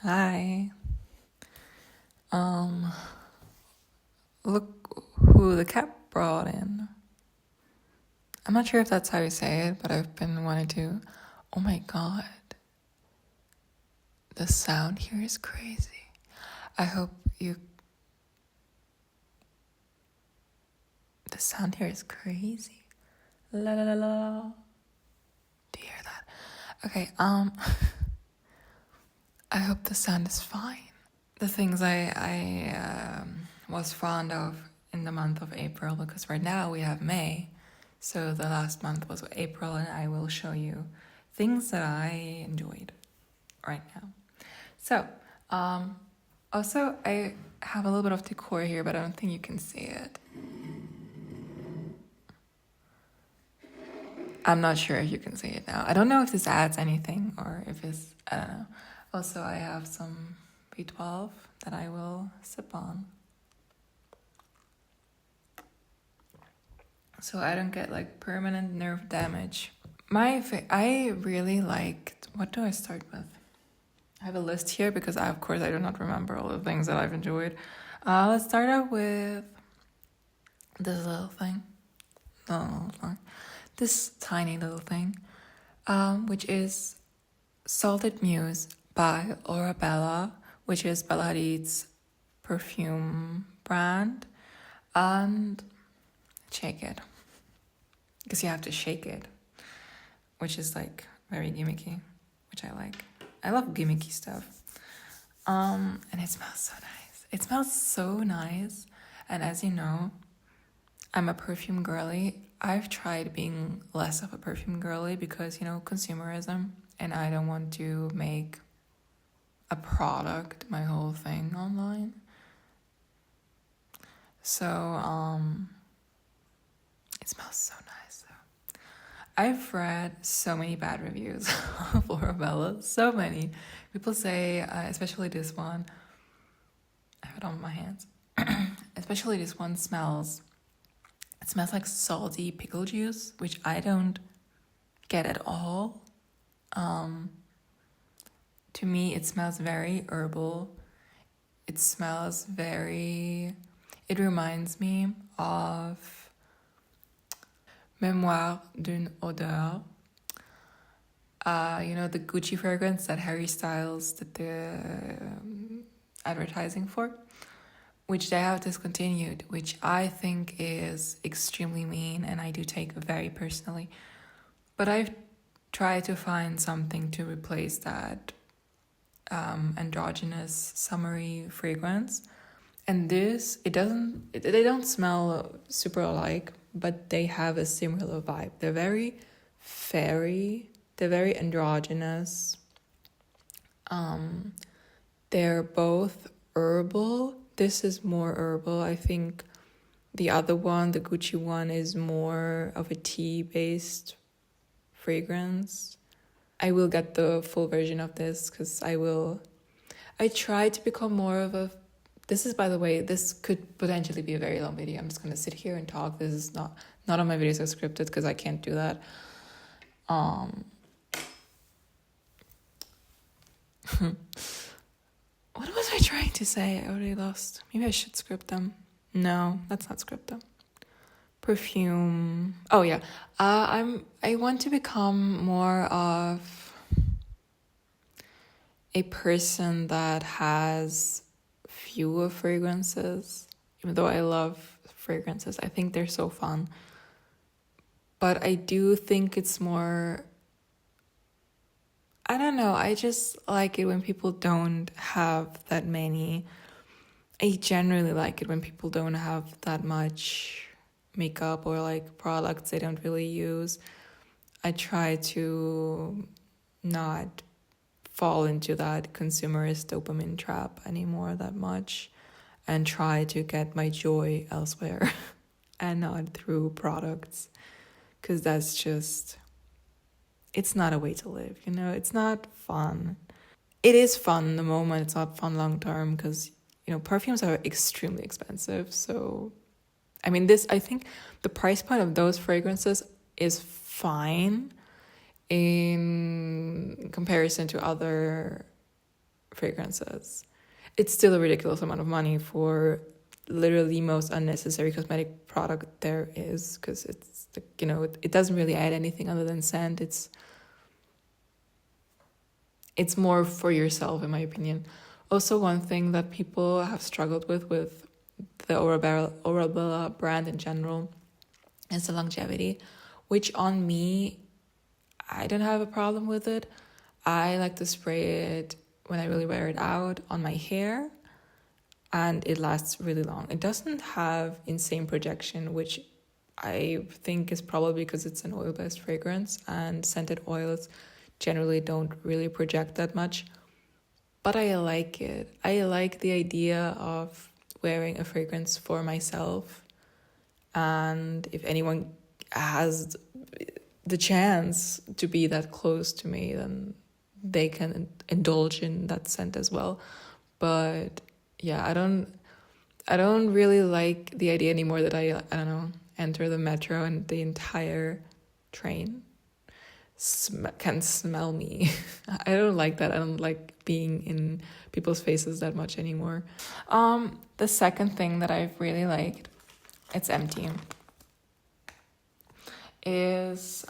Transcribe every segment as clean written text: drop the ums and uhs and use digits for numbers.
Hi. Um, Look who the cat brought in. I'm not sure if that's how you say it, but I've been wanting to. Oh my god. The sound here is crazy. I hope you. The sound here is crazy. La la la la. Do you hear that? Okay, I hope the sound is fine. The things I was fond of in the month of April, because right now we have May, so the last month was April, and I will show you things that I enjoyed right now. So, also I have a little bit of decor here, but I don't think you can see it. I'm not sure if you can see it now. I don't know if this adds anything or if it's, I don't know. Also, I have some B12 that I will sip on, so I don't get like permanent nerve damage. I really liked, what do I start with? I have a list here because of course I do not remember all the things that I've enjoyed. Let's start out with this little thing. This tiny little thing, which is Salted Muse by Aurora, which is Bella Hadid's perfume brand. And shake it, because you have to shake it, which is like very gimmicky, which I like. I love gimmicky stuff. And it smells so nice. It smells so nice. And as you know, I'm a perfume girly. I've tried being less of a perfume girly because, consumerism, and I don't want to make a product my whole thing online. So, it smells so nice though. I've read so many bad reviews of Aurora, so many. People say, especially this one, I have it on my hands, especially this one smells like salty pickle juice, which I don't get at all. To me, it smells very herbal. It reminds me of Mémoire d'une odeur. The Gucci fragrance that Harry Styles did the advertising for, which they have discontinued, which I think is extremely mean, and I do take very personally. But I've tried to find something to replace that androgynous summery fragrance. And this, they don't smell super alike, but they have a similar vibe. They're very fairy, they're very androgynous. They're both herbal. This is more herbal. I think the other one, the Gucci one, is more of a tea-based fragrance. I will get the full version of this because I try to become more of a... This is, by the way, this could potentially be a very long video. I'm just going to sit here and talk. This is not all my videos are scripted because I can't do that. What was I trying to say? I already lost. Maybe I should script them. No, let's not script them. Perfume. Oh yeah. I want to become more of a person that has fewer fragrances. Even though I love fragrances, I think they're so fun. But I do think it's more... I don't know, I just like it when people don't have that many. I generally like it when people don't have that much makeup or like products they don't really use. I try to not fall into that consumerist dopamine trap anymore that much and try to get my joy elsewhere and not through products, because that's just... it's not a way to live, it's not fun. It is fun in the moment, it's not fun long term, because perfumes are extremely expensive. So I think the price point of those fragrances is fine in comparison to other fragrances. It's still a ridiculous amount of money for literally the most unnecessary cosmetic product there is, because it's, you know, it doesn't really add anything other than scent. It's more for yourself, in my opinion. Also, one thing that people have struggled with the Aurora brand in general is the longevity, which on me, I don't have a problem with it. I like to spray it when I really wear it out on my hair, and it lasts really long. It doesn't have insane projection, which I think is probably because it's an oil-based fragrance, and scented oils generally don't really project that much. But I like it. I like the idea of wearing a fragrance for myself, and if anyone has the chance to be that close to me, then they can indulge in that scent as well. But yeah, I don't really like the idea anymore that I don't know, enter the metro and the entire train can smell me. I don't like that. I don't like being in people's faces that much anymore. The second thing that I've really liked, it's empty, is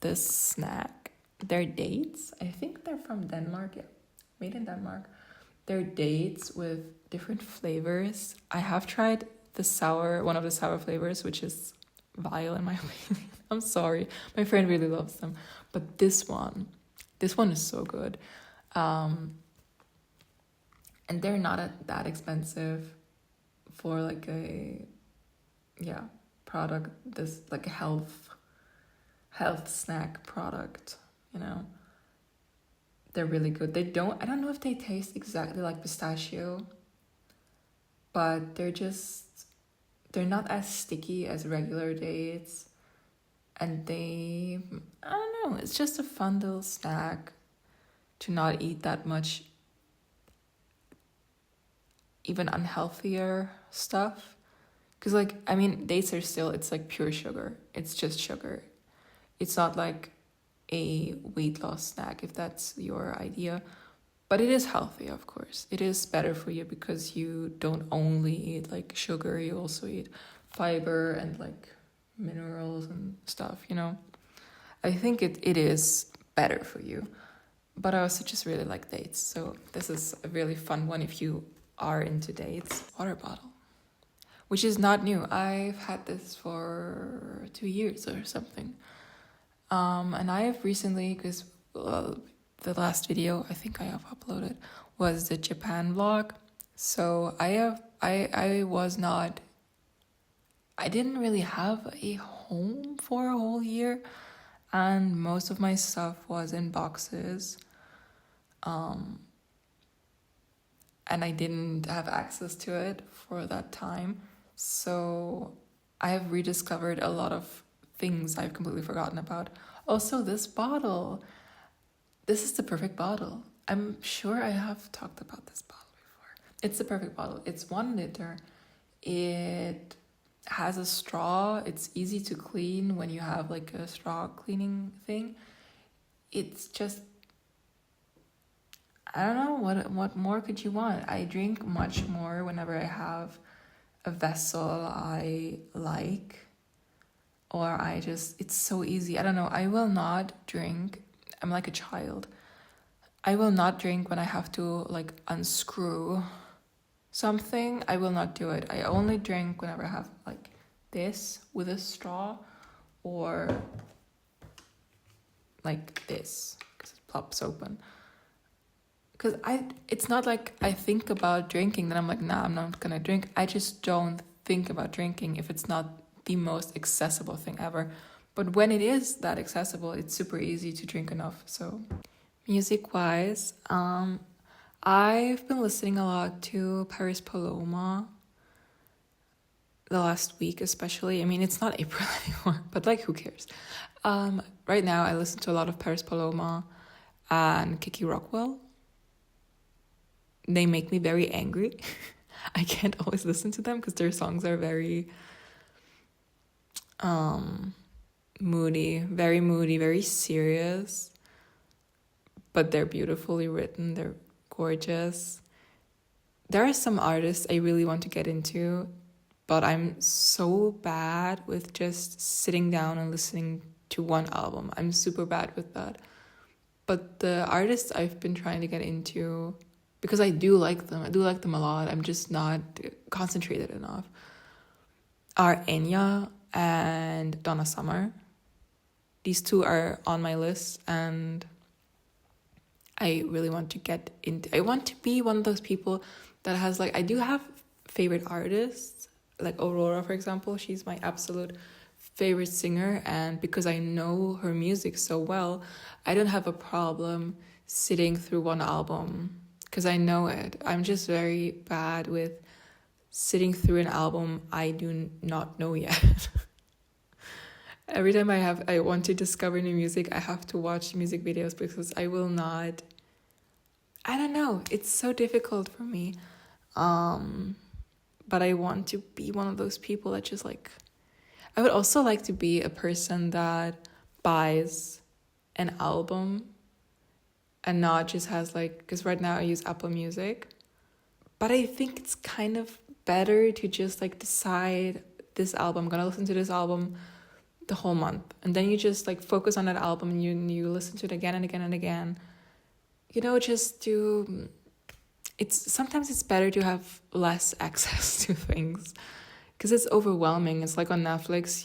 this snack. They're dates. I think they're from Denmark. Yeah, made in Denmark. They're dates with different flavors. I have tried one of the sour flavors, which is vile in my opinion. I'm sorry. My friend really loves them. But this one is so good. And they're not that expensive for like a product, this like a health snack product, you know. They're really good. I don't know if they taste exactly like pistachio, but they're not as sticky as regular dates. And I don't know, it's just a fun little snack to not eat that much even unhealthier stuff. Because like, I mean, dates are still, it's like pure sugar. It's just sugar. It's not like a weight loss snack, if that's your idea. But it is healthy, of course. It is better for you because you don't only eat like sugar, you also eat fiber and like minerals and stuff, you know. I think it is better for you. But I also just really like dates. So this is a really fun one if you are into dates. Water bottle, which is not new. I've had this for 2 years or something. And I have recently, because the last video I think I have uploaded was the Japan vlog. So I didn't really have a home for a whole year, and most of my stuff was in boxes. And I didn't have access to it for that time. So I have rediscovered a lot of things I've completely forgotten about. Also, this bottle. This is the perfect bottle. I'm sure I have talked about this bottle before. It's the perfect bottle. It's 1 liter. It has a straw. It's easy to clean when you have like a straw cleaning thing. It's just, I don't know, what more could you want? I drink much more whenever I have a vessel I like, or it's so easy. I don't know. I will not drink. I'm like a child. I will not drink when I have to like unscrew something. I will not do it. I only drink whenever I have like this with a straw, or like this, because it plops open. Because it's not like I think about drinking, then I'm like, nah, I'm not gonna drink. I just don't think about drinking if it's not the most accessible thing ever. But when it is that accessible, it's super easy to drink enough. So music-wise, I've been listening a lot to Paloma the last week especially. I mean, it's not April anymore, but like, who cares? Right now, I listen to a lot of Paloma and Kiki Rockwell. They make me very angry. I can't always listen to them because their songs are very moody, very serious. but they're beautifully written. They're gorgeous. There are some artists I really want to get into, but I'm so bad with just sitting down and listening to one album. I'm super bad with that. But the artists I've been trying to get into, because I do like them a lot, I'm just not concentrated enough, are Enya and Donna Summer. These two are on my list, and I really want to get into. I want to be one of those people that has like, I do have favorite artists, like Aurora, for example. She's my absolute favorite singer, and because I know her music so well, I don't have a problem sitting through one album because I know it. I'm just very bad with sitting through an album I do not know yet. Every time I want to discover new music, I have to watch music videos because I will not. I don't know. It's so difficult for me. But I want to be one of those people that just like. I would also like to be a person that buys an album and not just has like, because right now I use Apple Music, but I think it's kind of better to just like decide this album, I'm gonna listen to this album the whole month, and then you just like focus on that album and you listen to it again and again and again. Just to, sometimes it's better to have less access to things because it's overwhelming. It's like on Netflix,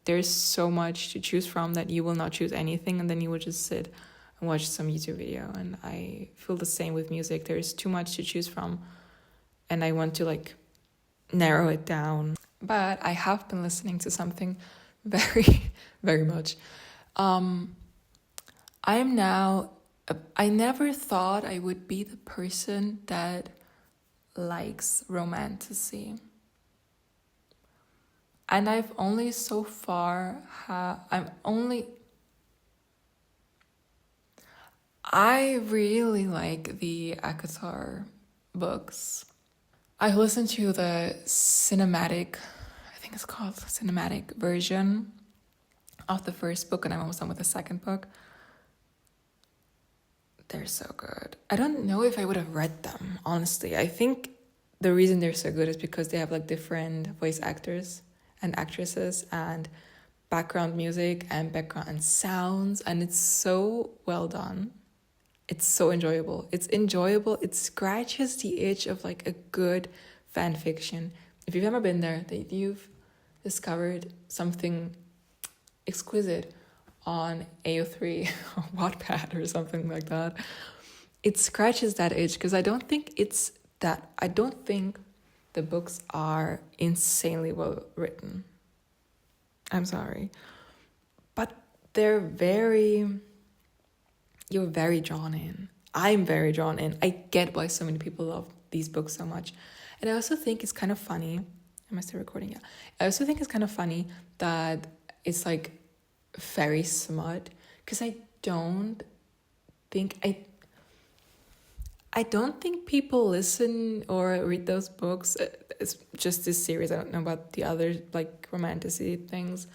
there's so much to choose from that you will not choose anything, and then you will just sit and watch some YouTube video. And I feel the same with music. There's too much to choose from, and I want to like narrow it down. But I have been listening to something very, very much. I never thought I would be the person that likes romantasy. And I've only so far I really like the ACOTAR books. I listened to the cinematic, I think it's called cinematic version of the first book, and I'm almost done with the second book. They're so good. I don't know if I would have read them, honestly. I think the reason they're so good is because they have like different voice actors and actresses and background music and background sounds, and it's so well done. It's so enjoyable. It's enjoyable. It scratches the itch of like a good fan fiction. If you've ever been there, that you've discovered something exquisite on AO3 or Wattpad or something like that, it scratches that itch, because I don't think the books are insanely well written. I'm sorry. But you're very drawn in. I'm very drawn in. I get why so many people love these books so much. And I also think it's kind of funny. Am I still recording? Yeah. I also think it's kind of funny that it's like fairy smut, because I don't think people listen or read those books. It's just this series. I don't know about the other like romantasy things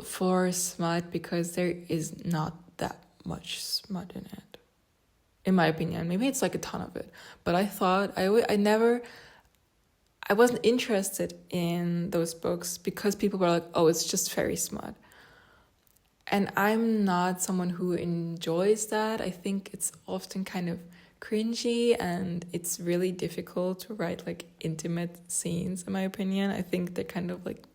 for smut, because there is not that much smut in it, in my opinion. Maybe it's like a ton of it, but I thought I wasn't interested in those books because people were like, oh, it's just fairy smut. And I'm not someone who enjoys that. I think it's often kind of cringy, and it's really difficult to write like intimate scenes, in my opinion. I think they're kind of like,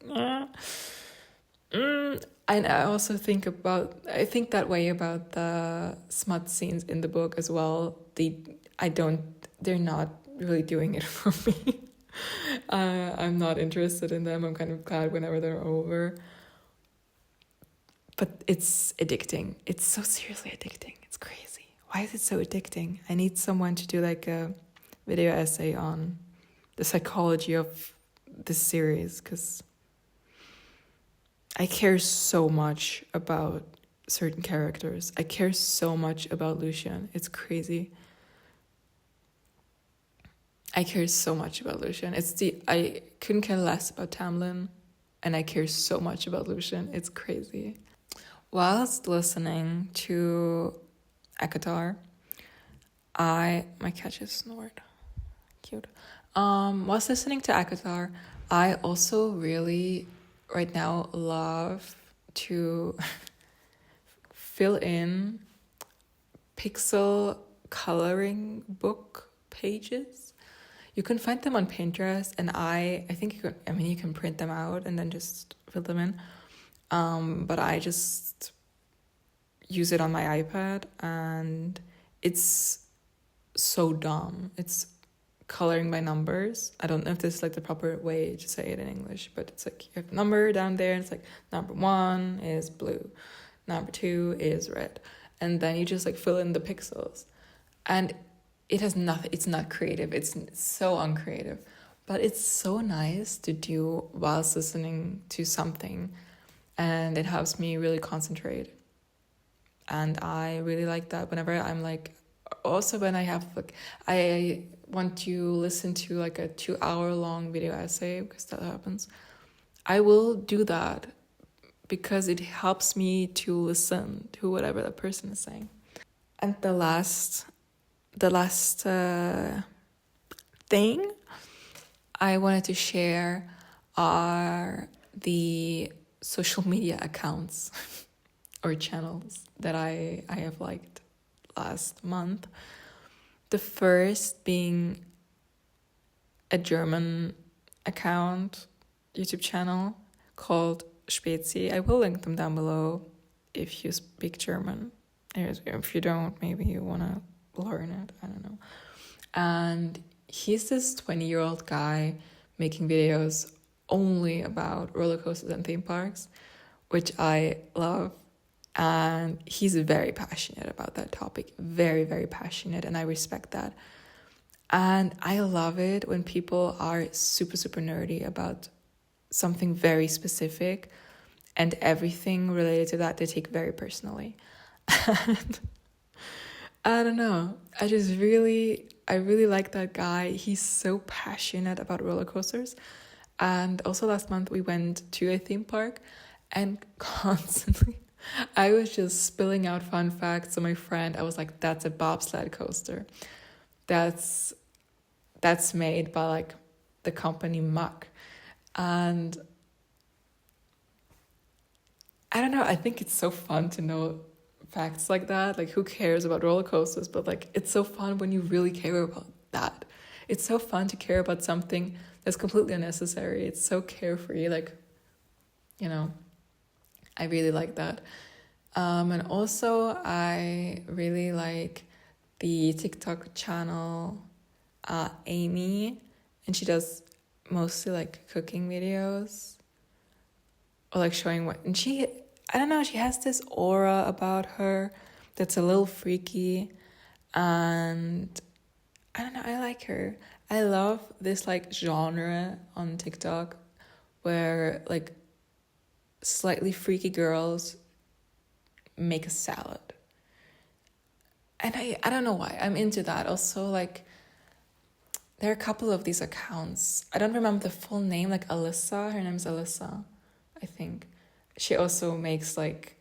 And I also think that way about the smut scenes in the book as well. They're not really doing it for me. I'm not interested in them. I'm kind of glad whenever they're over. But it's addicting. It's so seriously addicting. It's crazy. Why is it so addicting? I need someone to do like a video essay on the psychology of this series, because I care so much about certain characters. I care so much about Lucian. It's crazy. I care so much about Lucian. I couldn't care less about Tamlin, and I care so much about Lucian. It's crazy. Whilst listening to Akatar. My cat just snored. Cute. Whilst listening to Akatar, I also really right now love to fill in pixel coloring book pages. You can find them on Pinterest, and I think you can print them out and then just fill them in. But I just use it on my iPad, and it's so dumb. It's coloring by numbers. I don't know if this is like the proper way to say it in English, but it's like you have a number down there, and it's like number 1 is blue, number 2 is red, and then you just like fill in the pixels. And it has nothing, it's not creative, it's so uncreative, but it's so nice to do whilst listening to something, and it helps me really concentrate. And I really like that whenever I'm like, also when I have like, I want to listen to like a 2-hour long video essay, because that happens, I will do that because it helps me to listen to whatever that person is saying. And the last thing I wanted to share are the social media accounts or channels that I have liked last month. The first being a German account, YouTube channel called Spezy. I will link them down below if you speak German. If you don't, maybe you want to learn it. I don't know. And he's this 20-year-old guy making videos only about roller coasters and theme parks, which I love. And he's very passionate about that topic. Very, very passionate. And I respect that. And I love it when people are super, super nerdy about something very specific, and everything related to that they take very personally. And I don't know. I really like that guy. He's so passionate about roller coasters. And also last month we went to a theme park, and constantly I was just spilling out fun facts to my friend. I was like, that's a bobsled coaster. That's made by like the company Muck. And I don't know, I think it's so fun to know facts like that. Like, who cares about roller coasters? But like, it's so fun when you really care about that. It's so fun to care about something that's completely unnecessary. It's so carefree. Like, you know, I really like that. And also I really like the TikTok channel Aimee, and she does mostly like cooking videos or like showing what, and she has this aura about her that's a little freaky, and I don't know, I like her. I love this like genre on TikTok where like slightly freaky girls make a salad. And I don't know why I'm into that. Also, like, there are a couple of these accounts. I don't remember the full name, like Alissa. Her name's Alissa, I think. She also makes like,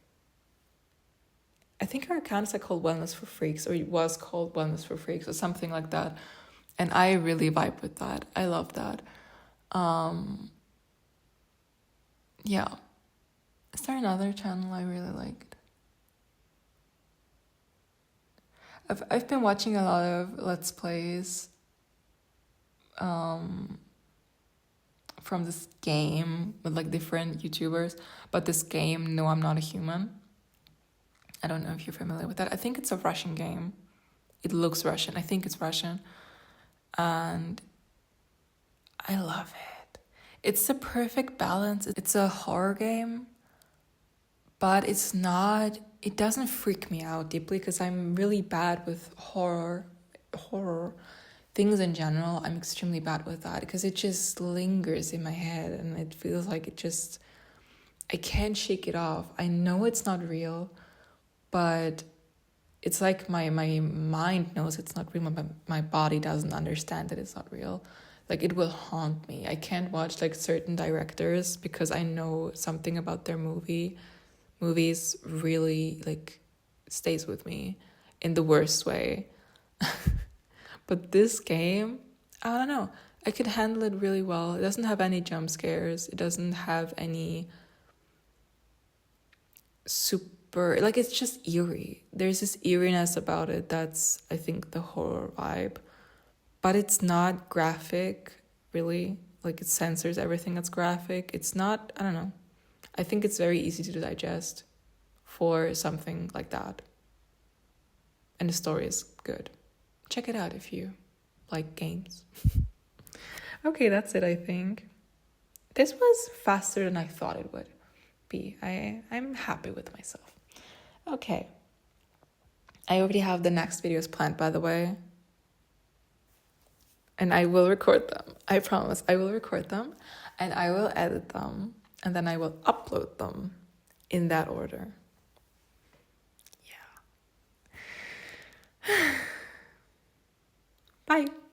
I think her account is like called Wellness for Freaks, or it was called Wellness for Freaks or something like that. And I really vibe with that. I love that. Yeah. Is there another channel I really liked? I've been watching a lot of Let's Plays from this game with like different YouTubers, but this game, No, I'm Not a Human. I don't know if you're familiar with that. I think it's a Russian game. It looks Russian. I think it's Russian. And I love it. It's the perfect balance. It's a horror game, but it doesn't freak me out deeply, because I'm really bad with horror things in general. I'm extremely bad with that, because it just lingers in my head, and it feels like I can't shake it off. I know it's not real, but it's like my mind knows it's not real, but my body doesn't understand that it's not real. Like, it will haunt me. I can't watch like certain directors because I know something about their movies really like stays with me. in the worst way. But this game, I don't know. I could handle it really well. It doesn't have any jump scares. It doesn't have any super, like, it's just eerie. There's this eeriness about it that's, I think, the horror vibe. But it's not graphic, really. Like, it censors everything that's graphic. It's not, I don't know. I think it's very easy to digest for something like that. And the story is good. Check it out if you like games. Okay, that's it, I think. This was faster than I thought it would be. I'm happy with myself. Okay. I already have the next videos planned, by the way. And I will record them. I promise. I will record them and I will edit them and then I will upload them in that order. Yeah. Bye.